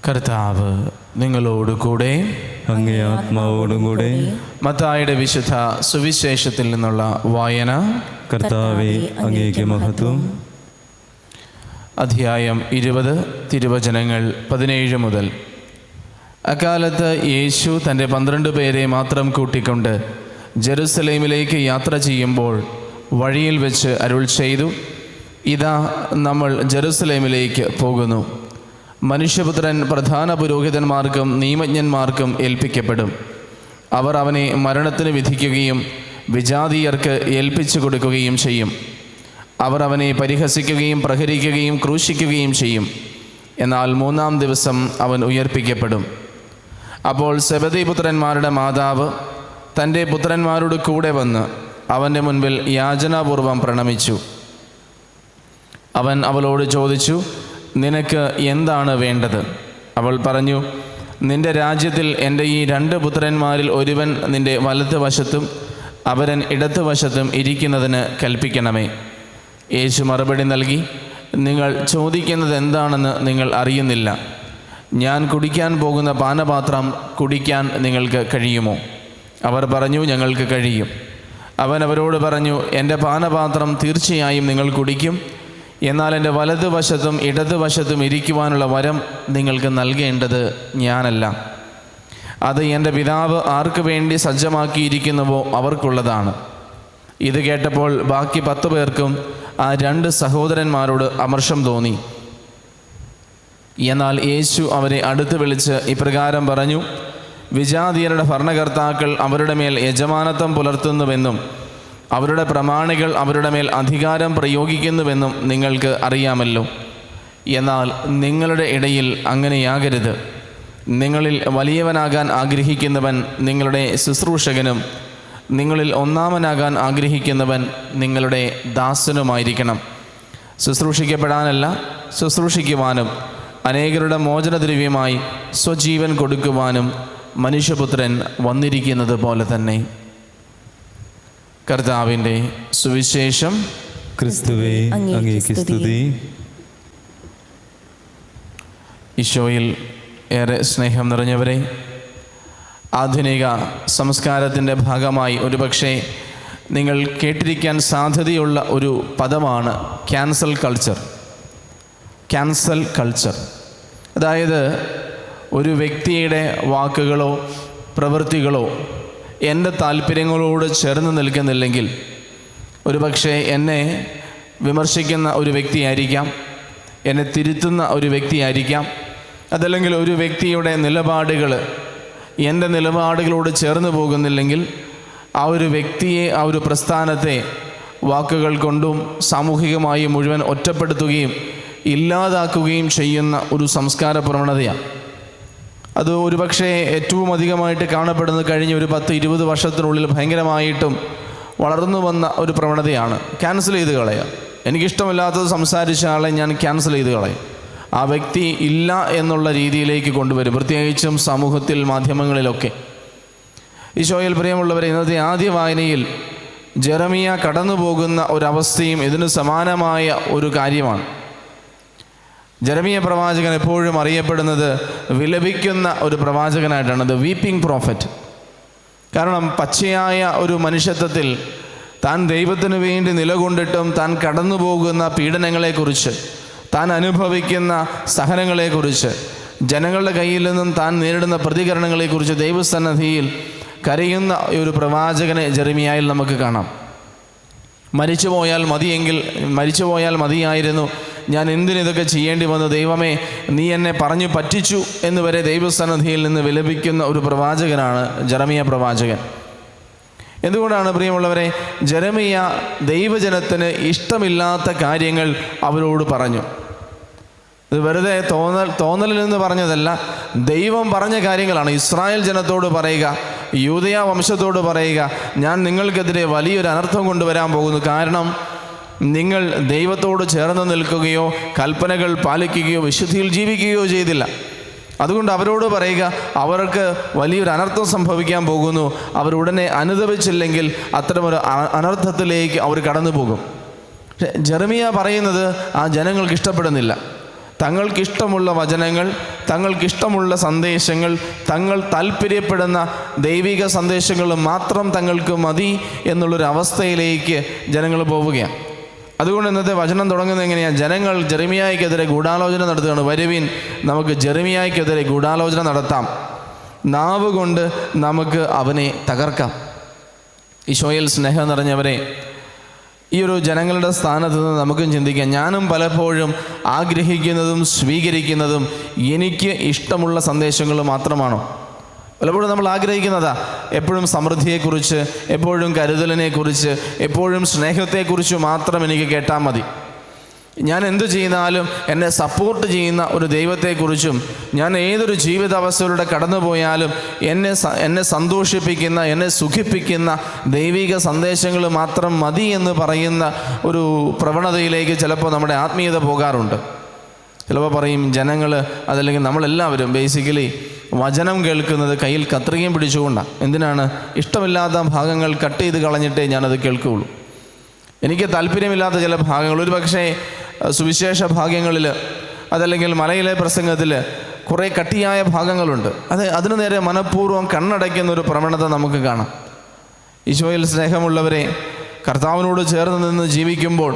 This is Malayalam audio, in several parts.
കർത്താവ് നിങ്ങളോടുകൂടെ, അങ്ങേ ആത്മാവോടും കൂടെ. മത്തായിയുടെ വിശുദ്ധ സുവിശേഷത്തിൽ നിന്നുള്ള വായന. കർത്താവേ, അങ്ങേക്ക് മഹത്വം. അധ്യായം 20, തിരുവചനങ്ങൾ 17 മുതൽ. അക്കാലത്ത് യേശു തൻ്റെ 12 പേരെ മാത്രം കൂട്ടിക്കൊണ്ട് ജെറുസലേമിലേക്ക് യാത്ര ചെയ്യുമ്പോൾ വഴിയിൽ വെച്ച് അരുൾ ചെയ്തു, ഇതാ നമ്മൾ ജെറുസലേമിലേക്ക് പോകുന്നു. മനുഷ്യപുത്രൻ പ്രധാന പുരോഹിതന്മാർക്കും നിയമജ്ഞന്മാർക്കും ഏൽപ്പിക്കപ്പെടും. അവർ അവനെ മരണത്തിന് വിധിക്കുകയും വിജാതീയർക്ക് ഏൽപ്പിച്ചു കൊടുക്കുകയും ചെയ്യും. അവർ അവനെ പരിഹസിക്കുകയും പ്രഹരിക്കുകയും ക്രൂശിക്കുകയും ചെയ്യും. എന്നാൽ 3-ാം ദിവസം അവൻ ഉയർപ്പിക്കപ്പെടും. അപ്പോൾ സെബെദീപുത്രന്മാരുടെ മാതാവ് തൻ്റെ പുത്രന്മാരോട് കൂടെ വന്ന് അവൻ്റെ മുൻപിൽ യാചനാപൂർവം പ്രണമിച്ചു. അവൻ അവളോട് ചോദിച്ചു, നിനക്ക് എന്താണ് വേണ്ടത്? അവൾ പറഞ്ഞു, നിന്റെ രാജ്യത്തിൽ എൻ്റെ ഈ 2 പുത്രന്മാരിൽ ഒരുവൻ നിന്റെ വലത്ത് വശത്തും അവരൻ ഇടത്ത് വശത്തും ഇരിക്കുന്നതിന് കൽപ്പിക്കണമേ. യേശു മറുപടി നൽകി, നിങ്ങൾ ചോദിക്കുന്നത് എന്താണെന്ന് നിങ്ങൾ അറിയുന്നില്ല. ഞാൻ കുടിക്കാൻ പോകുന്ന പാനപാത്രം കുടിക്കാൻ നിങ്ങൾക്ക് കഴിയുമോ? അവർ പറഞ്ഞു, ഞങ്ങൾക്ക് കഴിയും. അവൻ അവരോട് പറഞ്ഞു, എൻ്റെ പാനപാത്രം തീർച്ചയായും നിങ്ങൾ കുടിക്കും. എന്നാൽ എൻ്റെ വലതുവശത്തും ഇടതുവശത്തും ഇരിക്കുവാനുള്ള വരം നിങ്ങൾക്ക് നൽകേണ്ടത് ഞാനല്ല. അത് എൻ്റെ പിതാവ് ആർക്കു വേണ്ടി സജ്ജമാക്കിയിരിക്കുന്നുവോ അവർക്കുള്ളതാണ്. ഇത് കേട്ടപ്പോൾ ബാക്കി 10 പേർക്കും ആ 2 സഹോദരന്മാരോട് അമർഷം തോന്നി. എന്നാൽ യേശു അവരെ അടുത്ത് വിളിച്ച് ഇപ്രകാരം പറഞ്ഞു, വിജാതീയരുടെ ഭരണകർത്താക്കൾ അവരുടെ മേൽ യജമാനത്വം പുലർത്തുന്നുവെന്നും അവരുടെ പ്രമാണികൾ അവരുടെ മേൽ അധികാരം പ്രയോഗിക്കുന്നുവെന്നും നിങ്ങൾക്ക് അറിയാമല്ലോ. എന്നാൽ നിങ്ങളുടെ ഇടയിൽ അങ്ങനെയാകരുത്. നിങ്ങളിൽ വലിയവനാകാൻ ആഗ്രഹിക്കുന്നവൻ നിങ്ങളുടെ ശുശ്രൂഷകനും നിങ്ങളിൽ ഒന്നാമനാകാൻ ആഗ്രഹിക്കുന്നവൻ നിങ്ങളുടെ ദാസനുമായിരിക്കണം. ശുശ്രൂഷിക്കപ്പെടാനല്ല, ശുശ്രൂഷിക്കുവാനും അനേകരുടെ മോചനദ്രവ്യമായി സ്വജീവൻ കൊടുക്കുവാനും മനുഷ്യപുത്രൻ വന്നിരിക്കുന്നത് പോലെ തന്നെ. കർത്താവിൻ്റെ സുവിശേഷം. ക്രിസ്തുവേ, അങ്ങേക്ക് സ്തുതി. ഈശോയിൽ ഏറെ സ്നേഹം നിറഞ്ഞവരെ, ആധുനിക സംസ്കാരത്തിൻ്റെ ഭാഗമായി ഒരുപക്ഷെ നിങ്ങൾ കേട്ടിരിക്കാൻ സാധ്യതയുള്ള ഒരു പദമാണ് ക്യാൻസൽ കൾച്ചർ. ക്യാൻസൽ കൾച്ചർ അതായത് ഒരു വ്യക്തിയുടെ വാക്കുകളോ പ്രവൃത്തികളോ എൻ്റെ താല്പര്യങ്ങളോട് ചേർന്ന് നിൽക്കുന്നില്ലെങ്കിൽ ഒരുപക്ഷെ എന്നെ വിമർശിക്കുന്ന ഒരു വ്യക്തിയായിരിക്കാം, എന്നെ തിരുത്തുന്ന ഒരു വ്യക്തിയായിരിക്കാം, അതല്ലെങ്കിൽ ഒരു വ്യക്തിയുടെ നിലപാടുകൾ എൻ്റെ നിലപാടുകളോട് ചേർന്ന് പോകുന്നില്ലെങ്കിൽ ആ ഒരു വ്യക്തിയെ, ആ ഒരു പ്രസ്ഥാനത്തെ വാക്കുകൾ കൊണ്ടും സാമൂഹികമായി മുഴുവൻ ഒറ്റപ്പെടുത്തുകയും ഇല്ലാതാക്കുകയും ചെയ്യുന്ന ഒരു സംസ്കാര പ്രവണതയാണ്. അത് ഒരുപക്ഷെ ഏറ്റവും അധികമായിട്ട് കാണപ്പെടുന്നത് കഴിഞ്ഞ ഒരു 10-20 വർഷത്തിനുള്ളിൽ ഭയങ്കരമായിട്ടും വളർന്നു വന്ന ഒരു പ്രവണതയാണ്. ക്യാൻസൽ ചെയ്ത് കളയുക. എനിക്കിഷ്ടമില്ലാത്തത് സംസാരിച്ച ആളെ ഞാൻ ക്യാൻസൽ ചെയ്ത് കളയും. ആ വ്യക്തി ഇല്ല എന്നുള്ള രീതിയിലേക്ക് കൊണ്ടുവരും, പ്രത്യേകിച്ചും സമൂഹത്തിൽ, മാധ്യമങ്ങളിലൊക്കെ. ഈശോയിൽ പ്രിയമുള്ളവരെ, ഇന്നത്തെ ആദ്യ വായനയിൽ ജെറമിയ കടന്നു പോകുന്ന ഒരവസ്ഥയും ഇതിന് സമാനമായ ഒരു കാര്യമാണ്. ജെറമിയ പ്രവാചകൻ എപ്പോഴും അറിയപ്പെടുന്നത് വിലപിക്കുന്ന ഒരു പ്രവാചകനായിട്ടാണ്, ദ വീപ്പിംഗ് പ്രോഫറ്റ്. കാരണം പച്ചയായ ഒരു മനുഷ്യത്വത്തിൽ താൻ ദൈവത്തിന് വേണ്ടി നിലകൊണ്ടിട്ടും താൻ കടന്നു പോകുന്ന പീഡനങ്ങളെക്കുറിച്ച്, താൻ അനുഭവിക്കുന്ന സഹനങ്ങളെക്കുറിച്ച്, ജനങ്ങളുടെ കയ്യിൽ നിന്നും താൻ നേരിടുന്ന പ്രതികരണങ്ങളെക്കുറിച്ച് ദൈവസന്നിധിയിൽ കരയുന്ന ഒരു പ്രവാചകനെ ജെറമിയായിൽ നമുക്ക് കാണാം. മരിച്ചുപോയാൽ മതിയായിരുന്നു, ഞാൻ എന്തിനിതൊക്കെ ചെയ്യേണ്ടി വന്നു, ദൈവമേ നീ എന്നെ പറഞ്ഞു പറ്റിച്ചു എന്ന് വരെ ദൈവസന്നിധിയിൽ നിന്ന് വിലപിക്കുന്ന ഒരു പ്രവാചകനാണ് ജെറമിയ പ്രവാചകൻ. എന്തുകൊണ്ടാണ് പ്രിയമുള്ളവരെ ജെറമിയ ദൈവജനത്തിന് ഇഷ്ടമില്ലാത്ത കാര്യങ്ങൾ അവരോട് പറഞ്ഞു? ഇത് വെറുതെ തോന്നലിൽ നിന്ന് പറഞ്ഞതല്ല, ദൈവം പറഞ്ഞ കാര്യങ്ങളാണ്. ഇസ്രായേൽ ജനത്തോട് പറയുക, യൂദയ വംശത്തോട് പറയുക, ഞാൻ നിങ്ങൾക്കെതിരെ വലിയൊരു അനർത്ഥം കൊണ്ടുവരാൻ പോകുന്നു. കാരണം നിങ്ങൾ ദൈവത്തോട് ചേർന്ന് നിൽക്കുകയോ കൽപ്പനകൾ പാലിക്കുകയോ വിശുദ്ധിയിൽ ജീവിക്കുകയോ ചെയ്തില്ല. അതുകൊണ്ട് അവരോട് പറയുക, അവർക്ക് വലിയൊരു അനർത്ഥം സംഭവിക്കാൻ പോകുന്നു. അവരുടനെ അനുദപിച്ചില്ലെങ്കിൽ അത്തരമൊരു അനർത്ഥത്തിലേക്ക് അവർ കടന്നു പോകും. പക്ഷെ ജെറമിയ പറയുന്നത് ആ ജനങ്ങൾക്ക് ഇഷ്ടപ്പെടുന്നില്ല. തങ്ങൾക്കിഷ്ടമുള്ള വചനങ്ങൾ, തങ്ങൾക്കിഷ്ടമുള്ള സന്ദേശങ്ങൾ, തങ്ങൾ താല്പര്യപ്പെടുന്ന ദൈവിക സന്ദേശങ്ങൾ മാത്രം തങ്ങൾക്ക് മതി എന്നുള്ളൊരവസ്ഥയിലേക്ക് ജനങ്ങൾ പോവുകയാണ്. അതുകൊണ്ട് ഇന്നത്തെ വചനം തുടങ്ങുന്നത് എങ്ങനെയാണ്? ജനങ്ങൾ ജെറമിയായ്ക്കെതിരെ ഗൂഢാലോചന നടത്തുകയാണ്. വരുവിൻ, നമുക്ക് ജെറമിയായ്ക്കെതിരെ ഗൂഢാലോചന നടത്താം, നാവ് കൊണ്ട് നമുക്ക് അവനെ തകർക്കാം. ഈശോയിൽ സ്നേഹം നിറഞ്ഞവരെ, ഈ ഒരു ജനങ്ങളുടെ സ്ഥാനത്ത് നിന്ന് നമുക്കും ചിന്തിക്കാം. ഞാനും പലപ്പോഴും ആഗ്രഹിക്കുന്നതും സ്വീകരിക്കുന്നതും എനിക്ക് ഇഷ്ടമുള്ള സന്ദേശങ്ങൾ മാത്രമാണോ? പലപ്പോഴും നമ്മൾ ആഗ്രഹിക്കുന്നതാ എപ്പോഴും സമൃദ്ധിയെക്കുറിച്ച്, എപ്പോഴും കരുതലിനെക്കുറിച്ച്, എപ്പോഴും സ്നേഹത്തെക്കുറിച്ച് മാത്രം എനിക്ക് കേട്ടാൽ മതി. ഞാൻ എന്തു ചെയ്താലും എന്നെ സപ്പോർട്ട് ചെയ്യുന്ന ഒരു ദൈവത്തെക്കുറിച്ചും, ഞാൻ ഏതൊരു ജീവിതാവസ്ഥയിലൂടെ കടന്നു പോയാലും എന്നെ സന്തോഷിപ്പിക്കുന്ന, എന്നെ സുഖിപ്പിക്കുന്ന ദൈവിക സന്ദേശങ്ങൾ മാത്രം മതി എന്ന് പറയുന്ന ഒരു പ്രവണതയിലേക്ക് ചിലപ്പോൾ നമ്മുടെ ആത്മീയത പോകാറുണ്ട്. ചിലപ്പോൾ പറയും ജനങ്ങൾ, അതല്ലെങ്കിൽ നമ്മളെല്ലാവരും ബേസിക്കലി വചനം കേൾക്കുന്നത് കയ്യിൽ കത്രികയും പിടിച്ചുകൊണ്ടാണ്. എന്തിനാണ്? ഇഷ്ടമില്ലാത്ത ഭാഗങ്ങൾ കട്ട് ചെയ്ത് കളഞ്ഞിട്ടേ ഞാനത് കേൾക്കുകയുള്ളൂ. എനിക്ക് താല്പര്യമില്ലാത്ത ചില ഭാഗങ്ങൾ, ഒരു പക്ഷേ സുവിശേഷ ഭാഗ്യങ്ങളിൽ, അതല്ലെങ്കിൽ മലയിലെ പ്രസംഗത്തിൽ കുറേ കട്ടിയായ ഭാഗങ്ങളുണ്ട്. അതിനു നേരെ മനഃപൂർവ്വം കണ്ണടയ്ക്കുന്നൊരു പ്രവണത നമുക്ക് കാണാം. ഈശോയിൽ സ്നേഹമുള്ളവരെ, കർത്താവിനോട് ചേർന്ന് നിന്ന് ജീവിക്കുമ്പോൾ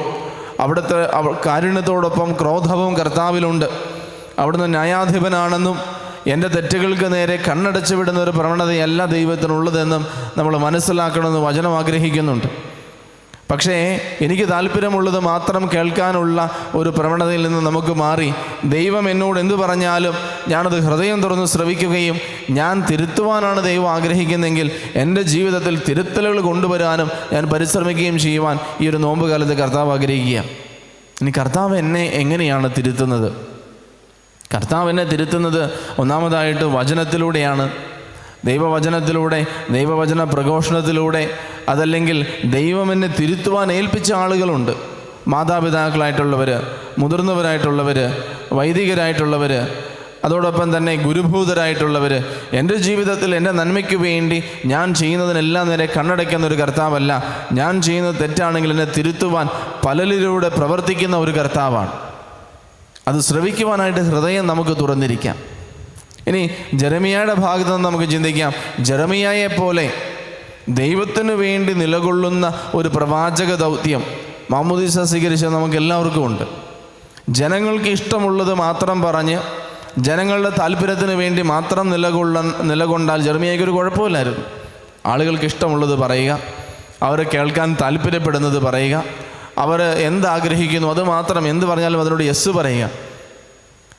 അവിടുത്തെ കാരുണ്യത്തോടൊപ്പം ക്രോധവും കർത്താവിലുണ്ട്. അവിടുന്ന് ന്യായാധിപനാണെന്നും എൻ്റെ തെറ്റുകൾക്ക് നേരെ കണ്ണടച്ചു വിടുന്ന ഒരു പ്രവണതയല്ല ദൈവത്തിനുള്ളതെന്നും നമ്മൾ മനസ്സിലാക്കണമെന്ന് വചനം ആഗ്രഹിക്കുന്നുണ്ട്. പക്ഷേ എനിക്ക് താല്പര്യമുള്ളത് മാത്രം കേൾക്കാനുള്ള ഒരു പ്രവണതയിൽ നിന്ന് നമുക്ക് മാറി, ദൈവം എന്നോട് എന്തു പറഞ്ഞാലും ഞാനത് ഹൃദയം തുറന്ന് ശ്രവിക്കുകയും ഞാൻ തിരുത്തുവാനാണ് ദൈവം ആഗ്രഹിക്കുന്നതെങ്കിൽ എൻ്റെ ജീവിതത്തിൽ തിരുത്തലുകൾ കൊണ്ടുവരാനും ഞാൻ പരിശ്രമിക്കുകയും ചെയ്യുവാൻ ഈ ഒരു നോമ്പ് കാലത്ത് കർത്താവ് ആഗ്രഹിക്കുക. ഇനി കർത്താവ് എന്നെ എങ്ങനെയാണ് തിരുത്തുന്നത്? കർത്താവ് എന്നെ തിരുത്തുന്നത് ഒന്നാമതായിട്ട് വചനത്തിലൂടെയാണ്. ദൈവവചനത്തിലൂടെ, ദൈവവചന പ്രഘോഷണത്തിലൂടെ, അതല്ലെങ്കിൽ ദൈവം എന്നെ തിരുത്തുവാൻ ഏൽപ്പിച്ച ആളുകളുണ്ട്. മാതാപിതാക്കളായിട്ടുള്ളവർ, മുതിർന്നവരായിട്ടുള്ളവർ, വൈദികരായിട്ടുള്ളവർ, അതോടൊപ്പം തന്നെ ഗുരുഭൂതരായിട്ടുള്ളവർ. എൻ്റെ ജീവിതത്തിൽ എൻ്റെ നന്മയ്ക്ക് വേണ്ടി ഞാൻ ചെയ്യുന്നതിനെല്ലാം നേരെ കണ്ണടയ്ക്കുന്ന ഒരു കർത്താവല്ല, ഞാൻ ചെയ്യുന്നത് തെറ്റാണെങ്കിൽ എന്നെ തിരുത്തുവാൻ പലരിലൂടെ പ്രവർത്തിക്കുന്ന ഒരു കർത്താവാണ്. അത് ശ്രവിക്കുവാനായിട്ട് ഹൃദയം നമുക്ക് തുറന്നിരിക്കാം. ഇനി ജെറമിയായുടെ ഭാഗത്ത് നിന്ന് നമുക്ക് ചിന്തിക്കാം. ജെറമിയായെ പോലെ ദൈവത്തിനു വേണ്ടി നിലകൊള്ളുന്ന ഒരു പ്രവാചക ദൗത്യം മാമോദീസ സ്വീകരിച്ച നമുക്ക് എല്ലാവർക്കും ഉണ്ട്. ജനങ്ങൾക്ക് ഇഷ്ടമുള്ളത് മാത്രം പറഞ്ഞ് ജനങ്ങളുടെ താല്പര്യത്തിന് വേണ്ടി മാത്രം നിലകൊണ്ടാൽ ജെറമിയായ്ക്ക് ഒരു കുഴപ്പമില്ലായിരുന്നു. ആളുകൾക്ക് ഇഷ്ടമുള്ളത് പറയുക, അവർ കേൾക്കാൻ താല്പര്യപ്പെടുന്നത് പറയുക, അവർ എന്താഗ്രഹിക്കുന്നു അത് മാത്രം, എന്ത് പറഞ്ഞാലും അതിനോട് യെസ് പറയുക.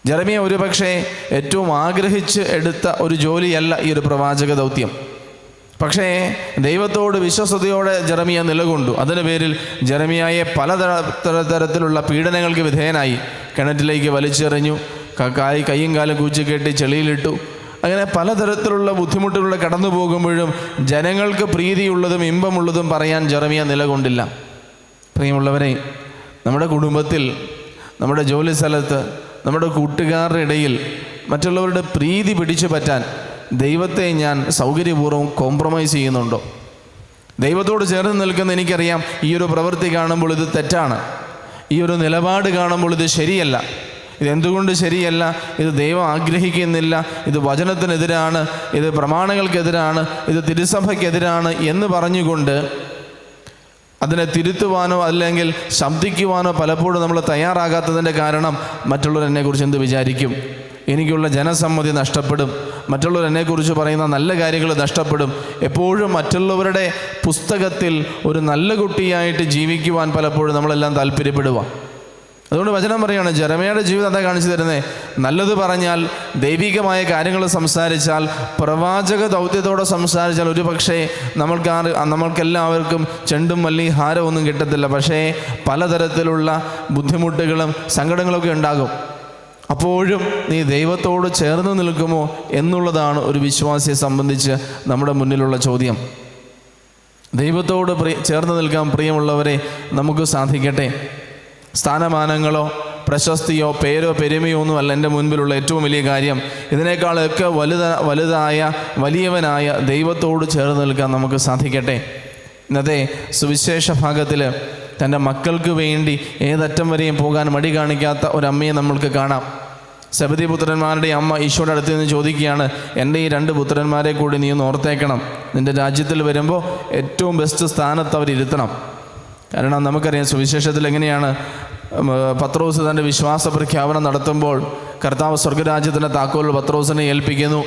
ജെറമിയ ഒരുപക്ഷെ ഏറ്റവും ആഗ്രഹിച്ച് എടുത്ത ഒരു ജോലിയല്ല ഈ ഒരു പ്രവാചക ദൗത്യം. പക്ഷേ ദൈവത്തോട് വിശ്വസ്തയോടെ ജെറമിയ നിലകൊണ്ടു. അതിന് പേരിൽ ജെറമിയായെ പലതരത്തിലുള്ള പീഡനങ്ങൾക്ക് വിധേയനായി. കിണറ്റിലേക്ക് വലിച്ചെറിഞ്ഞു, കൈയും കാലും കൂച്ചിക്കെട്ടി ചെളിയിലിട്ടു. അങ്ങനെ പലതരത്തിലുള്ള ബുദ്ധിമുട്ടുകളിലൂടെ കടന്നു പോകുമ്പോഴും ജനങ്ങൾക്ക് പ്രീതിയുള്ളതും ഇമ്പമുള്ളതും പറയാൻ ജെറമിയ നിലകൊണ്ടില്ല. പ്രിയമുള്ളവരെ, നമ്മുടെ കുടുംബത്തിൽ, നമ്മുടെ ജോലി സ്ഥലത്ത്, നമ്മുടെ കൂട്ടുകാരുടെ ഇടയിൽ മറ്റുള്ളവരുടെ പ്രീതി പിടിച്ചു പറ്റാൻ ദൈവത്തെ ഞാൻ സൗകര്യപൂർവ്വം കോംപ്രമൈസ് ചെയ്യുന്നുണ്ടോ? ദൈവത്തോട് ചേർന്ന് നിൽക്കുന്ന എനിക്കറിയാം ഈ ഒരു പ്രവൃത്തി കാണുമ്പോൾ ഇത് തെറ്റാണ്, ഈ ഒരു നിലപാട് കാണുമ്പോൾ ഇത് ശരിയല്ല. ഇതെന്തുകൊണ്ട് ശരിയല്ല? ഇത് ദൈവം ആഗ്രഹിക്കുന്നില്ല, ഇത് വചനത്തിനെതിരാണ്, ഇത് പ്രമാണങ്ങൾക്കെതിരാണ്, ഇത് തിരുസഭയ്ക്കെതിരാണ് എന്ന് പറഞ്ഞുകൊണ്ട് അതിനെ തിരുത്തുവാനോ അല്ലെങ്കിൽ ശബ്ദിക്കുവാനോ പലപ്പോഴും നമ്മൾ തയ്യാറാകാത്തതിൻ്റെ കാരണം മറ്റുള്ളവർ എന്നെക്കുറിച്ച് എന്ത് വിചാരിക്കും, എനിക്കുള്ള ജനസമ്മതി നഷ്ടപ്പെടും, മറ്റുള്ളവർ എന്നെക്കുറിച്ച് പറയുന്ന നല്ല കാര്യങ്ങൾ നഷ്ടപ്പെടും. എപ്പോഴും മറ്റുള്ളവരുടെ പുസ്തകത്തിൽ ഒരു നല്ല കുട്ടിയായിട്ട് ജീവിക്കുവാൻ പലപ്പോഴും നമ്മളെല്ലാം താല്പര്യപ്പെടുക. അതുകൊണ്ട് വചനം പറയുകയാണ്, ജെറമിയയുടെ ജീവിതം അതാ കാണിച്ചു തരുന്നത്. നല്ലത് പറഞ്ഞാൽ, ദൈവികമായ കാര്യങ്ങൾ സംസാരിച്ചാൽ, പ്രവാചക ദൗത്യത്തോടെ സംസാരിച്ചാൽ ഒരു പക്ഷേ നമ്മൾക്കെല്ലാവർക്കും ചെണ്ടും മല്ലി ഹാരമൊന്നും കിട്ടത്തില്ല. പക്ഷേ പലതരത്തിലുള്ള ബുദ്ധിമുട്ടുകളും സങ്കടങ്ങളൊക്കെ ഉണ്ടാകും. അപ്പോഴും നീ ദൈവത്തോട് ചേർന്ന് നിൽക്കുമോ എന്നുള്ളതാണ് ഒരു വിശ്വാസിയെ സംബന്ധിച്ച് നമ്മുടെ മുന്നിലുള്ള ചോദ്യം. ദൈവത്തോട് ചേർന്ന് നിൽക്കാൻ പ്രിയമുള്ളവരെ നമുക്ക് സാധിക്കട്ടെ. സ്ഥാനമാനങ്ങളോ പ്രശസ്തിയോ പേരോ പെരുമയോ ഒന്നുമല്ല എൻ്റെ മുൻപിലുള്ള ഏറ്റവും വലിയ കാര്യം. ഇതിനേക്കാളൊക്കെ വലുതായ വലിയവനായ ദൈവത്തോട് ചേർന്ന് നിൽക്കാൻ നമുക്ക് സാധിക്കട്ടെ. ഇന്നത്തെ സുവിശേഷ ഭാഗത്തിൽ തൻ്റെ മക്കൾക്ക് വേണ്ടി ഏതറ്റം വരെയും പോകാൻ മടി കാണിക്കാത്ത ഒരമ്മയെ നമ്മൾക്ക് കാണാം. സെബദി പുത്രന്മാരുടെ അമ്മ ഈശോയുടെ അടുത്ത് നിന്ന് ചോദിക്കുകയാണ്, എൻ്റെ ഈ 2 പുത്രന്മാരെ കൂടി നീ ഒന്ന് ഓർത്തേക്കണം, നിൻ്റെ രാജ്യത്തിൽ വരുമ്പോൾ ഏറ്റവും ബെസ്റ്റ് സ്ഥാനത്ത് അവരിരുത്തണം. കാരണം നമുക്കറിയാം സുവിശേഷത്തിൽ എങ്ങനെയാണ് പത്രോസ് തൻ്റെ വിശ്വാസ പ്രഖ്യാപനം നടത്തുമ്പോൾ കർത്താവ് സ്വർഗരാജ്യത്തിൻ്റെ താക്കോൽ പത്രോസിനെ ഏൽപ്പിക്കുന്നു.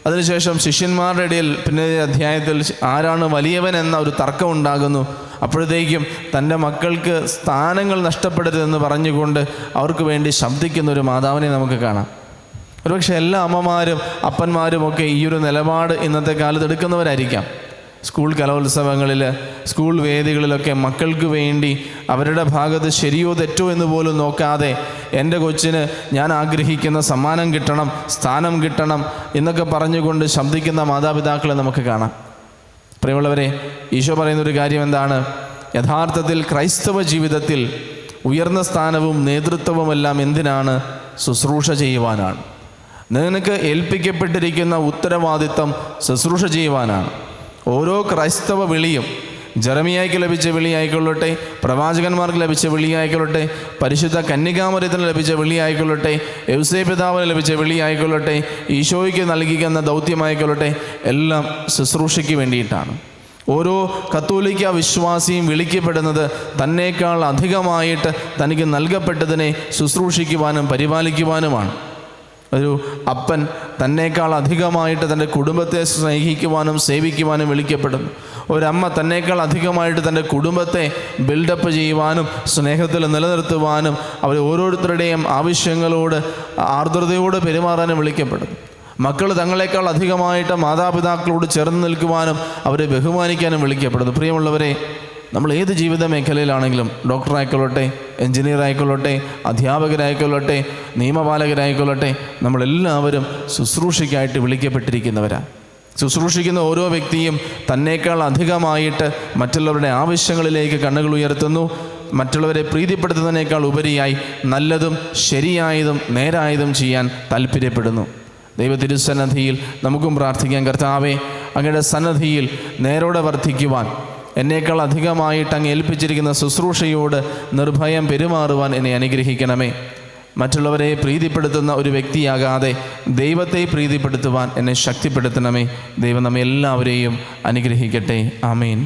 അതിനുശേഷം ശിഷ്യന്മാരുടെ ഇടയിൽ പിന്നെ അധ്യായത്തിൽ ആരാണ് വലിയവൻ എന്ന ഒരു തർക്കം ഉണ്ടാകുന്നു. അപ്പോഴത്തേക്കും തൻ്റെ മക്കൾക്ക് സ്ഥാനങ്ങൾ നഷ്ടപ്പെടരുതെന്ന് പറഞ്ഞുകൊണ്ട് അവർക്ക് വേണ്ടി ശബ്ദിക്കുന്ന ഒരു മാതാവിനെ നമുക്ക് കാണാം. ഒരുപക്ഷെ എല്ലാ അമ്മമാരും അപ്പന്മാരുമൊക്കെ ഈ ഒരു നിലപാട് ഇന്നത്തെ കാലത്ത് എടുക്കുന്നവരായിരിക്കാം. സ്കൂൾ കലോത്സവങ്ങളിൽ, സ്കൂൾ വേദികളിലൊക്കെ മക്കൾക്ക് വേണ്ടി അവരുടെ ഭാഗത്ത് ശരിയോ തെറ്റോ എന്ന് പോലും നോക്കാതെ എൻ്റെ കൊച്ചിന് ഞാൻ ആഗ്രഹിക്കുന്ന സമ്മാനം കിട്ടണം, സ്ഥാനം കിട്ടണം എന്നൊക്കെ പറഞ്ഞുകൊണ്ട് ശബ്ദിക്കുന്ന മാതാപിതാക്കളെ നമുക്ക് കാണാം. പ്രിയമുള്ളവരെ, ഈശോ പറയുന്നൊരു കാര്യം എന്താണ്? യഥാർത്ഥത്തിൽ ക്രൈസ്തവ ജീവിതത്തിൽ ഉയർന്ന സ്ഥാനവും നേതൃത്വവുമെല്ലാം എന്തിനാണ്? ശുശ്രൂഷ ചെയ്യുവാനാണ്. നിനക്ക് ഏൽപ്പിക്കപ്പെട്ടിരിക്കുന്ന ഉത്തരവാദിത്തം ശുശ്രൂഷ ചെയ്യുവാനാണ്. ഓരോ ക്രൈസ്തവ വിളിയും, ജെറമിയായ്ക്ക് ലഭിച്ച വിളിയായിക്കൊള്ളട്ടെ, പ്രവാചകന്മാർക്ക് ലഭിച്ച വിളിയായിക്കൊള്ളട്ടെ, പരിശുദ്ധ കന്യകാമറിയത്തിന് ലഭിച്ച വിളിയായിക്കൊള്ളട്ടെ, യൗസേപ്പ് പിതാവിന് ലഭിച്ച വിളിയായിക്കൊള്ളട്ടെ, ഈശോയ്ക്ക് നൽകിക്കുന്ന ദൗത്യമായിക്കൊള്ളട്ടെ, എല്ലാം ശുശ്രൂഷയ്ക്ക് വേണ്ടിയിട്ടാണ്. ഓരോ കത്തോലിക്ക വിശ്വാസിയും വിളിക്കപ്പെടുന്നത് തന്നേക്കാൾ അധികമായിട്ട് തനിക്ക് നൽകപ്പെട്ടതിനെ ശുശ്രൂഷിക്കുവാനും പരിപാലിക്കുവാനുമാണ്. ഒരു അപ്പൻ തന്നേക്കാൾ അധികമായിട്ട് തൻ്റെ കുടുംബത്തെ സ്നേഹിക്കുവാനും സേവിക്കുവാനും വിളിക്കപ്പെടുന്നു. ഒരമ്മ തന്നേക്കാൾ അധികമായിട്ട് തൻ്റെ കുടുംബത്തെ ബിൽഡപ്പ് ചെയ്യുവാനും സ്നേഹത്തിൽ നിലനിർത്തുവാനും അവർ ഓരോരുത്തരുടെയും ആവശ്യങ്ങളോട് ആർദ്രതയോട് പെരുമാറാനും വിളിക്കപ്പെടുന്നു. മക്കൾ തങ്ങളെക്കാൾ അധികമായിട്ട് മാതാപിതാക്കളോട് ചേർന്ന് നിൽക്കുവാനും അവരെ ബഹുമാനിക്കാനും വിളിക്കപ്പെടുന്നു. പ്രിയമുള്ളവരെ, നമ്മൾ ഏത് ജീവിത മേഖലയിലാണെങ്കിലും, ഡോക്ടറായിക്കൊള്ളട്ടെ, എൻജിനീയർ ആയിക്കൊള്ളട്ടെ, അധ്യാപകരായിക്കൊള്ളട്ടെ, നിയമപാലകരായിക്കൊള്ളട്ടെ, നമ്മളെല്ലാവരും ശുശ്രൂഷയ്ക്കായിട്ട് വിളിക്കപ്പെട്ടിരിക്കുന്നവരാണ്. ശുശ്രൂഷിക്കുന്ന ഓരോ വ്യക്തിയും തന്നേക്കാൾ അധികമായിട്ട് മറ്റുള്ളവരുടെ ആവശ്യങ്ങളിലേക്ക് കണ്ണുകൾ ഉയർത്തുന്നു. മറ്റുള്ളവരെ പ്രീതിപ്പെടുത്തുന്നതിനേക്കാൾ ഉപരിയായി നല്ലതും ശരിയായതും നേരായതും ചെയ്യാൻ താല്പര്യപ്പെടുന്നു. ദൈവ തിരുസന്നിധിയിൽ നമുക്കും പ്രാർത്ഥിക്കാം. കർത്താവേ, അങ്ങയുടെ സന്നിധിയിൽ നേരോടെ വർദ്ധിക്കുവാൻ, എന്നേക്കാൾ അധികമായിട്ട് അങ്ങ് ഏൽപ്പിച്ചിരിക്കുന്ന ശുശ്രൂഷയോട് നിർഭയം പെരുമാറുവാൻ എന്നെ അനുഗ്രഹിക്കണമേ. മറ്റുള്ളവരെ പ്രീതിപ്പെടുത്തുന്ന ഒരു വ്യക്തിയാകാതെ ദൈവത്തെ പ്രീതിപ്പെടുത്തുവാൻ എന്നെ ശക്തിപ്പെടുത്തണമേ. ദൈവം നമ്മെ എല്ലാവരെയും അനുഗ്രഹിക്കട്ടെ. ആമേൻ.